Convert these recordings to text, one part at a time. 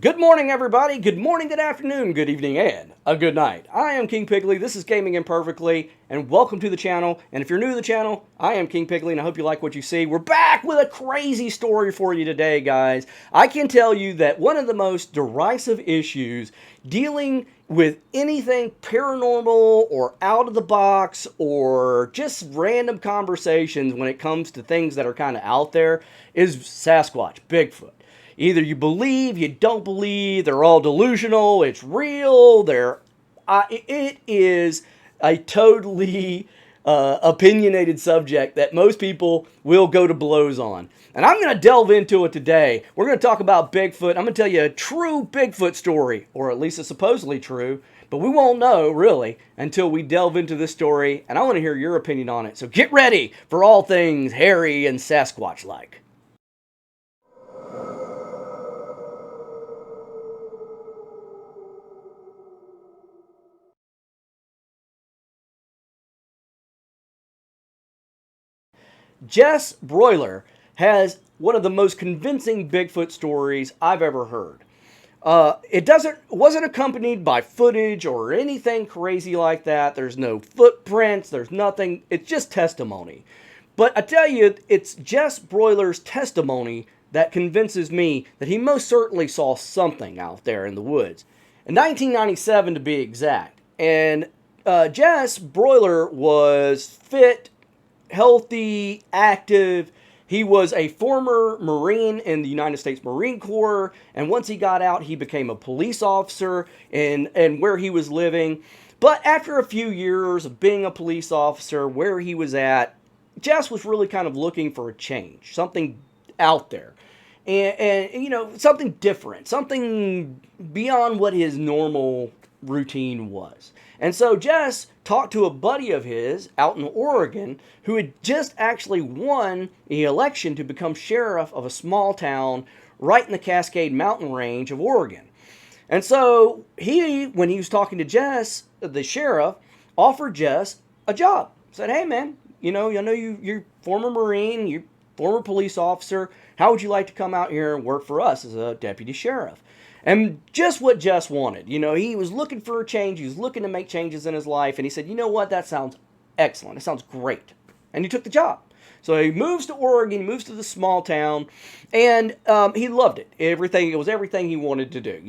Good morning, everybody. Good morning, good afternoon, good evening, and a good night. I am King Pigley. This is Gaming Imperfectly, and welcome to the channel. And if you're new to the channel, I am King Pigley, and I hope you like what you see. We're back with a crazy story for you today, guys. I can tell you that one of the most derisive issues dealing with anything paranormal or out of the box or just random conversations when it comes to things that are kind of out there is Sasquatch, Bigfoot. Either you believe, you don't believe, they're all delusional, it's real, it is a totally opinionated subject that most people will go to blows on. And I'm going to delve into it today. We're going to talk about Bigfoot. I'm going to tell you a true Bigfoot story, or at least it's supposedly true, but we won't know, really, until we delve into this story, and I want to hear your opinion on it. So get ready for all things hairy and Sasquatch-like. Jess Broiler has one of the most convincing Bigfoot stories I've ever heard. Wasn't accompanied by footage or anything crazy like that. There's no footprints. There's nothing. It's just testimony. But I tell you, it's Jess Broiler's testimony that convinces me that he most certainly saw something out there in the woods. In 1997, to be exact. And Jess Broiler was fit, healthy, active. He was a former Marine in the United States Marine Corps, and once he got out, he became a police officer in where he was living. But after a few years of being a police officer where he was at, Jess was really kind of looking for a change, something out there. And you know, something different, something beyond what his normal routine was. And so Jess talked to a buddy of his out in Oregon who had just actually won the election to become sheriff of a small town right in the Cascade Mountain Range of Oregon. And so when he was talking to Jess, the sheriff, offered Jess a job. Said, hey man, I know you're former Marine, you're former police officer. How would you like to come out here and work for us as a deputy sheriff? And just what Jess wanted. He was looking for a change. He was looking to make changes in his life. And he said, you know what? That sounds excellent. It sounds great. And he took the job. So he moves to Oregon, he moves to the small town, and he loved it. It was everything he wanted to do.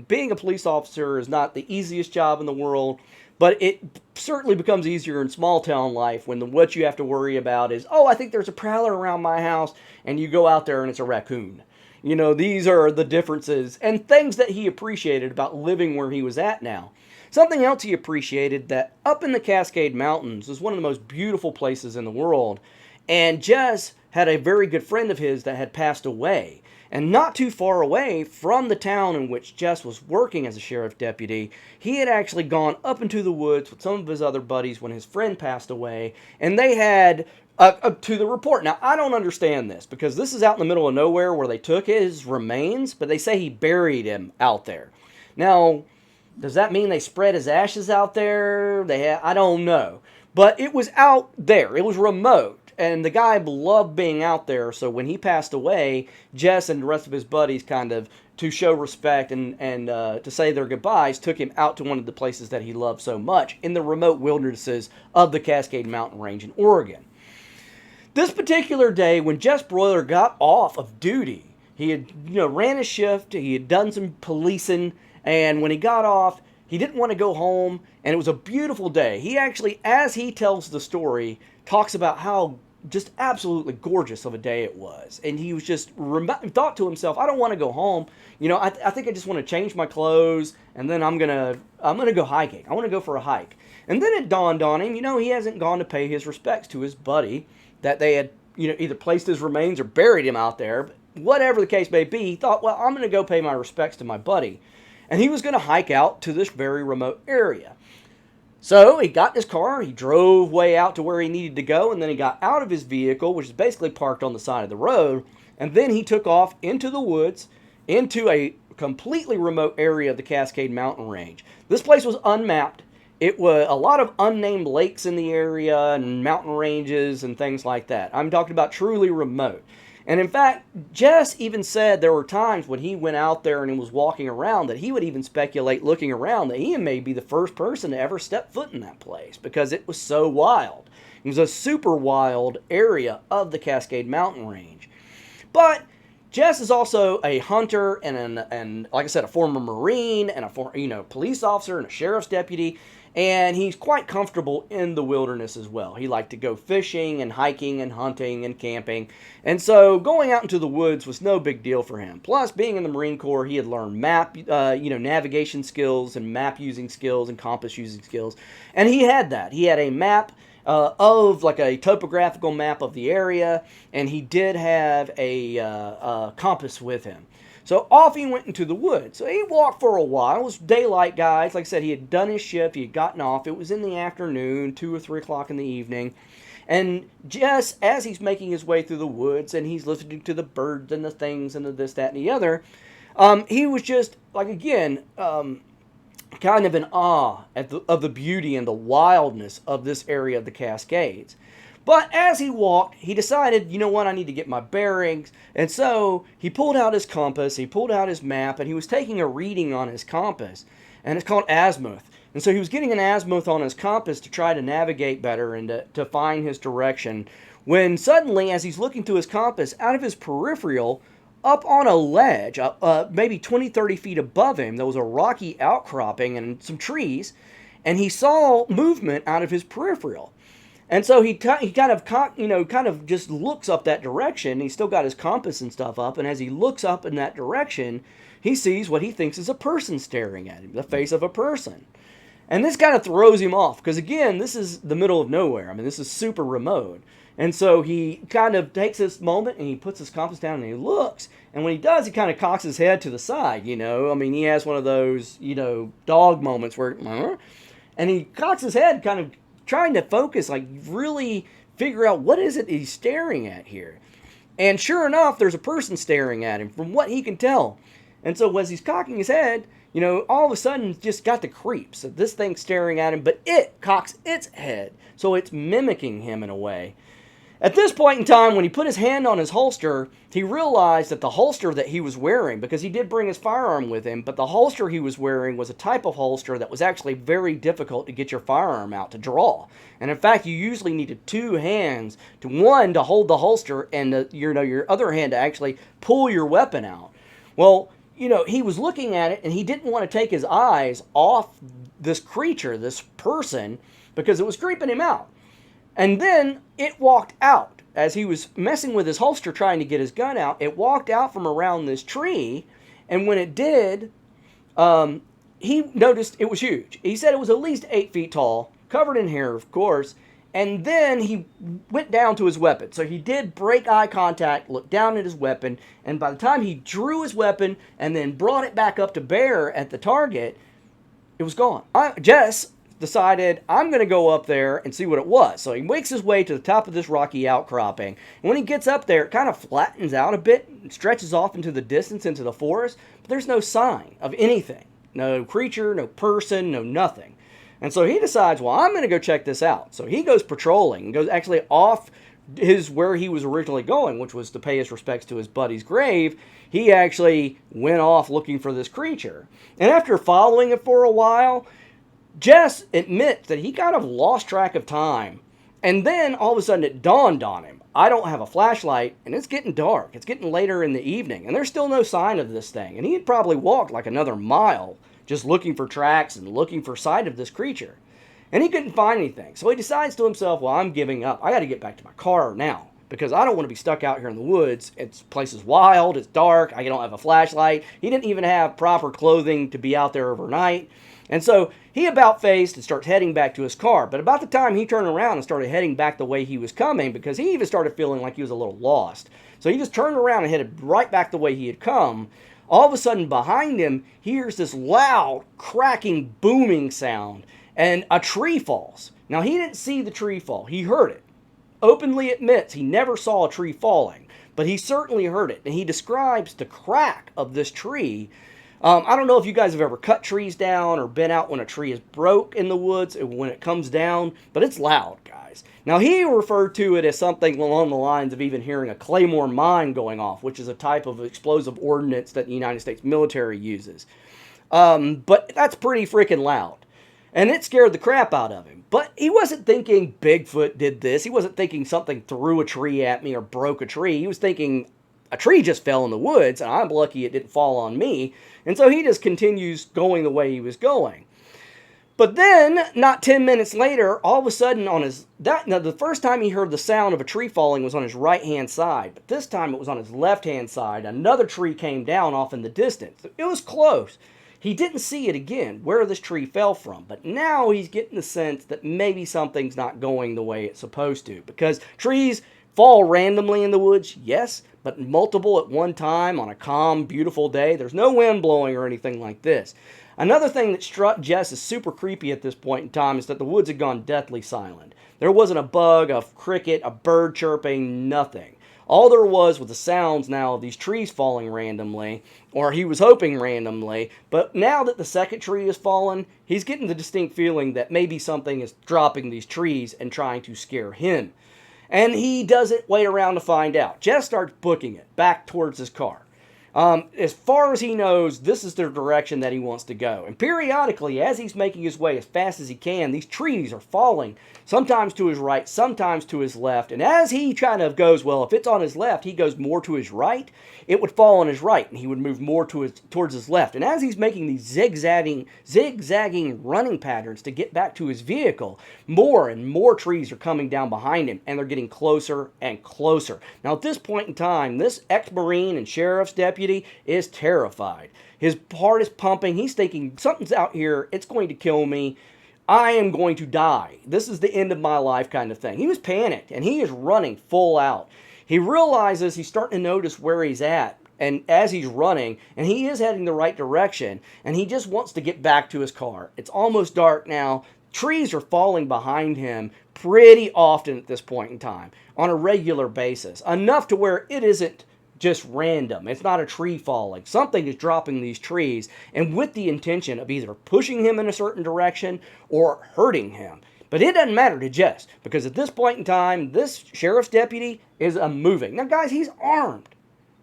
Being a police officer is not the easiest job in the world, but it certainly becomes easier in small town life when what you have to worry about is, oh, I think there's a prowler around my house, and you go out there and it's a raccoon. These are the differences and things that he appreciated about living where he was at now. Something else he appreciated, that up in the Cascade Mountains is one of the most beautiful places in the world. And Jess had a very good friend of his that had passed away. And not too far away from the town in which Jess was working as a sheriff deputy, he had actually gone up into the woods with some of his other buddies when his friend passed away, and they had to the report. Now, I don't understand this, because this is out in the middle of nowhere where they took his remains, but they say he buried him out there. Now, does that mean they spread his ashes out there? I don't know. But it was out there. It was remote. And the guy loved being out there, so when he passed away, Jess and the rest of his buddies kind of, to show respect and to say their goodbyes, took him out to one of the places that he loved so much in the remote wildernesses of the Cascade Mountain Range in Oregon. This particular day, when Jess Broiler got off of duty, he had ran his shift, he had done some policing, and when he got off, he didn't want to go home, and it was a beautiful day. He actually, as he tells the story, talks about how just absolutely gorgeous of a day it was. And he was just thought to himself, I don't want to go home. I think I just want to change my clothes, and then I'm gonna go hiking. I want to go for a hike. And then it dawned on him, he hasn't gone to pay his respects to his buddy that they had either placed his remains or buried him out there. But whatever the case may be, he thought, well, I'm going to go pay my respects to my buddy. And he was going to hike out to this very remote area. So he got in his car, he drove way out to where he needed to go, and then he got out of his vehicle, which is basically parked on the side of the road, and then he took off into the woods, into a completely remote area of the Cascade Mountain Range. This place was unmapped. It was a lot of unnamed lakes in the area and mountain ranges and things like that. I'm talking about truly remote. And in fact, Jess even said there were times when he went out there and he was walking around that he would even speculate, looking around, that he may be the first person to ever step foot in that place because it was so wild. It was a super wild area of the Cascade Mountain Range. But Jess is also a hunter and like I said, a former Marine and a former, police officer and a sheriff's deputy. And he's quite comfortable in the wilderness as well. He liked to go fishing and hiking and hunting and camping. And so going out into the woods was no big deal for him. Plus, being in the Marine Corps, he had learned navigation skills and map using skills and compass using skills. And he had that. He had a map of like a topographical map of the area. And he did have a compass with him. So off he went into the woods. So he walked for a while. It was daylight, guys. Like I said, he had done his shift. He had gotten off. It was in the afternoon, 2 or 3 o'clock in the evening. And just as he's making his way through the woods and he's listening to the birds and the things and the this, that, and the other, he was just, like, again, kind of in awe of the beauty and the wildness of this area of the Cascades. But as he walked, he decided, you know what, I need to get my bearings. And so he pulled out his compass, he pulled out his map, and he was taking a reading on his compass. And it's called azimuth. And so he was getting an azimuth on his compass to try to navigate better and to find his direction. When suddenly, as he's looking to his compass, out of his peripheral, up on a ledge, maybe 20, 30 feet above him, there was a rocky outcropping and some trees. And he saw movement out of his peripheral. And so he kind of just looks up that direction. He's still got his compass and stuff up. And as he looks up in that direction, he sees what he thinks is a person staring at him, the face of a person. And this kind of throws him off because, again, this is the middle of nowhere. I mean, this is super remote. And so he kind of takes this moment and he puts his compass down and he looks. And when he does, he kind of cocks his head to the side, I mean, he has one of those, dog moments where, and he cocks his head kind of trying to focus, like really figure out what is it he's staring at here. And sure enough, there's a person staring at him from what he can tell. And so as he's cocking his head, all of a sudden just got the creeps of this thing staring at him, but it cocks its head. So it's mimicking him in a way. At this point in time, when he put his hand on his holster, he realized that the holster that he was wearing, because he did bring his firearm with him, but the holster he was wearing was a type of holster that was actually very difficult to get your firearm out to draw. And in fact, you usually needed 2 hands, one to hold the holster and your other hand to actually pull your weapon out. Well, he was looking at it and he didn't want to take his eyes off this creature, this person, because it was creeping him out. And then it walked out. As he was messing with his holster trying to get his gun out, it walked out from around this tree. And when it did, he noticed it was huge. He said it was at least 8 feet tall, covered in hair, of course. And then he went down to his weapon. So he did break eye contact, looked down at his weapon. And by the time he drew his weapon and then brought it back up to bear at the target, it was gone. Jess decided, I'm going to go up there and see what it was. So he makes his way to the top of this rocky outcropping. And when he gets up there, it kind of flattens out a bit, and stretches off into the distance, into the forest. But there's no sign of anything. No creature, no person, no nothing. And so he decides, well, I'm going to go check this out. So he goes patrolling and goes actually off where he was originally going, which was to pay his respects to his buddy's grave. He actually went off looking for this creature. And after following it for a while, Jess admits that he kind of lost track of time. And then all of a sudden it dawned on him, I don't have a flashlight and it's getting dark. It's getting later in the evening and there's still no sign of this thing. And he had probably walked like another mile just looking for tracks and looking for sight of this creature. And he couldn't find anything. So he decides to himself, well, I'm giving up. I got to get back to my car now because I don't want to be stuck out here in the woods. This place is wild. It's dark. I don't have a flashlight. He didn't even have proper clothing to be out there overnight. And so he about-faced and starts heading back to his car. But about the time he turned around and started heading back the way he was coming, because he even started feeling like he was a little lost. So he just turned around and headed right back the way he had come. All of a sudden, behind him, he hears this loud, cracking, booming sound, and a tree falls. Now, he didn't see the tree fall. He heard it. Openly admits he never saw a tree falling, but he certainly heard it. And he describes the crack of this tree I don't know if you guys have ever cut trees down or been out when a tree is broke in the woods when it comes down, but it's loud, guys. Now, he referred to it as something along the lines of even hearing a claymore mine going off, which is a type of explosive ordnance that the United States military uses. But that's pretty freaking loud. And it scared the crap out of him. But he wasn't thinking Bigfoot did this. He wasn't thinking something threw a tree at me or broke a tree. He was thinking a tree just fell in the woods, and I'm lucky it didn't fall on me. And so he just continues going the way he was going. But then, not 10 minutes later, all of a sudden now the first time he heard the sound of a tree falling was on his right-hand side. But this time it was on his left-hand side. Another tree came down off in the distance. It was close. He didn't see it again, where this tree fell from. But now he's getting the sense that maybe something's not going the way it's supposed to. Because trees fall randomly in the woods, yes, but multiple at one time on a calm, beautiful day. There's no wind blowing or anything like this. Another thing that struck Jess as super creepy at this point in time is that the woods had gone deathly silent. There wasn't a bug, a cricket, a bird chirping, nothing. All there was the sounds now of these trees falling randomly, or he was hoping randomly, but now that the second tree has fallen, he's getting the distinct feeling that maybe something is dropping these trees and trying to scare him. And he doesn't wait around to find out. Jess starts booking it back towards his car. As far as he knows, this is the direction that he wants to go. And periodically, as he's making his way as fast as he can, these trees are falling, sometimes to his right, sometimes to his left. And as he kind of goes, well, if it's on his left, he goes more to his right, it would fall on his right, and he would move more towards his left. And as he's making these zigzagging running patterns to get back to his vehicle, more and more trees are coming down behind him, and they're getting closer and closer. Now, at this point in time, this ex-Marine and sheriff's deputy is terrified. His heart is pumping. He's thinking, something's out here. It's going to kill me. I am going to die. This is the end of my life kind of thing. He was panicked, and he is running full out. He realizes he's starting to notice where he's at, and as he's running, and he is heading the right direction, and he just wants to get back to his car. It's almost dark now. Trees are falling behind him pretty often at this point in time, on a regular basis, enough to where it isn't just random. It's not a tree falling. Something is dropping these trees, and with the intention of either pushing him in a certain direction or hurting him. But it doesn't matter to Jess, because at this point in time, this sheriff's deputy is moving. Now, guys, he's armed.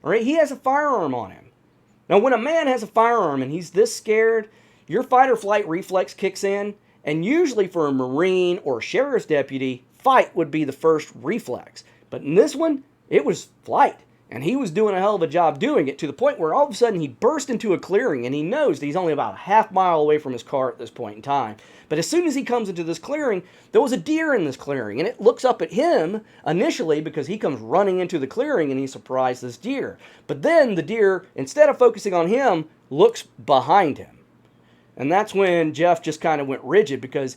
All right? He has a firearm on him. Now, when a man has a firearm and he's this scared, your fight or flight reflex kicks in, and usually for a Marine or a sheriff's deputy, fight would be the first reflex. But in this one, it was flight. And he was doing a hell of a job doing it, to the point where all of a sudden he burst into a clearing, and he knows that he's only about a half mile away from his car at this point in time. But as soon as he comes into this clearing, there was a deer in this clearing, and it looks up at him initially because he comes running into the clearing and he surprised this deer. But then the deer, instead of focusing on him, looks behind him. And that's when Jeff just kind of went rigid, because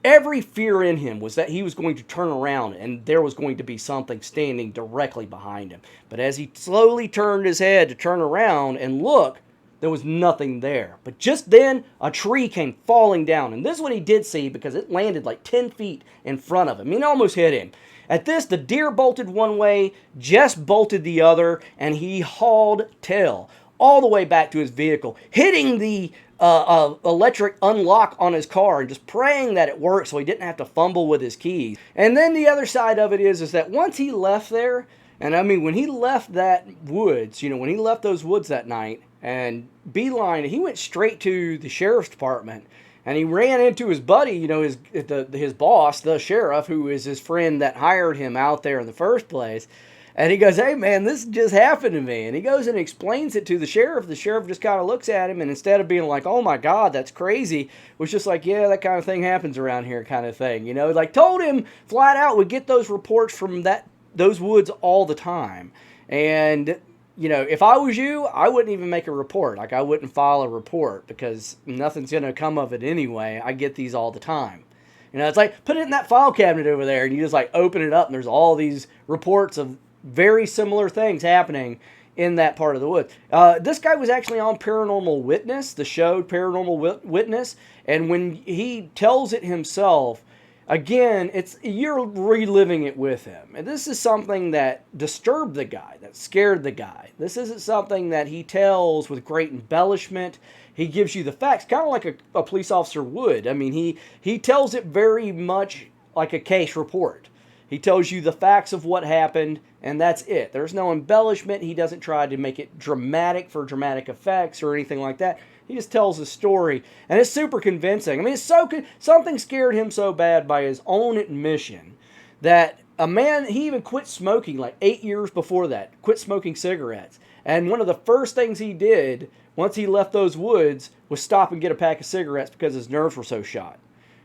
every fear in him was that he was going to turn around and there was going to be something standing directly behind him. But as he slowly turned his head to turn around and look, there was nothing there. But just then, a tree came falling down. And this is what he did see, because it landed like 10 feet in front of him. It almost hit him. At this, the deer bolted one way, Jess bolted the other, and he hauled tail all the way back to his vehicle, hitting the electric unlock on his car and just praying that it worked so he didn't have to fumble with his keys. And then the other side of it is that once he left there, and I mean, when he left that woods, when he left those woods that night and beeline, he went straight to the sheriff's department, and he ran into his buddy, his boss, the sheriff, who is his friend that hired him out there in the first place. And he goes, hey, man, this just happened to me. And he goes and explains it to the sheriff. The sheriff just kind of looks at him, and instead of being like, oh, my God, that's crazy, was just like, yeah, that kind of thing happens around here kind of thing. Like told him flat out, we get those reports from those woods all the time. And, if I was you, I wouldn't even make a report. Like, I wouldn't file a report, because nothing's going to come of it anyway. I get these all the time. It's like, put it in that file cabinet over there, and you just, like, open it up, and there's all these reports of very similar things happening in that part of the woods. This guy was actually on Paranormal Witness, the show Paranormal Witness, and when he tells it himself, Again, you're reliving it with him. And this is something that disturbed the guy, that scared the guy. This isn't something that he tells with great embellishment. He gives you the facts, kind of like a police officer would. I mean, he tells it very much like a case report. He tells you the facts of what happened, and that's it. There's no embellishment. He doesn't try to make it dramatic for dramatic effects or anything like that. He just tells a story, and it's super convincing. I mean, it's so something scared him so bad by his own admission that a man, he even quit smoking like 8 years before that, quit smoking cigarettes. And one of the first things he did once he left those woods was stop and get a pack of cigarettes because his nerves were so shot.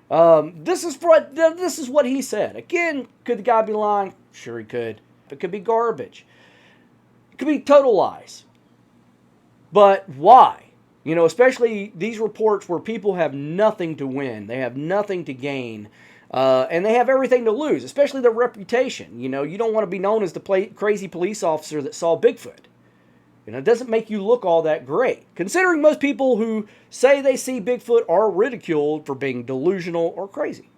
This is what he said. Again, could the guy be lying? Sure he could. It could be garbage. It could be total lies. But why? You know, especially these reports where people have nothing to win. They have nothing to gain. And they have everything to lose, especially their reputation. You know, you don't want to be known as the crazy police officer that saw Bigfoot. You know, it doesn't make you look all that great. Considering most people who say they see Bigfoot are ridiculed for being delusional or crazy.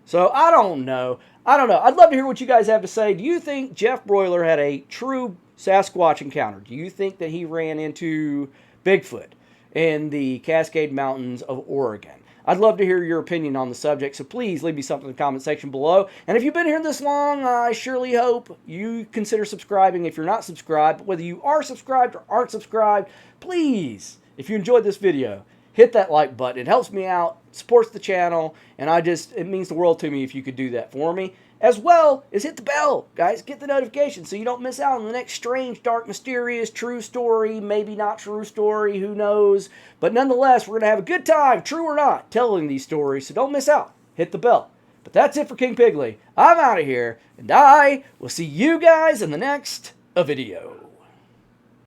So, I don't know. I'd love to hear what you guys have to say. Do you think Jeff Broiler had a true Sasquatch encounter? Do you think that he ran into Bigfoot in the Cascade Mountains of Oregon? I'd love to hear your opinion on the subject, so please leave me something in the comment section below. And if you've been here this long, I surely hope you consider subscribing if you're not subscribed. But whether you are subscribed or aren't subscribed, please, if you enjoyed this video, hit that like button. It helps me out, supports the channel, and it means the world to me if you could do that for me. As well as hit the bell, guys. Get the notification so you don't miss out on the next strange, dark, mysterious, true story, maybe not true story, who knows. But nonetheless, we're going to have a good time, true or not, telling these stories, so don't miss out. Hit the bell. But that's it for King Pigley. I'm out of here, and I will see you guys in the next video.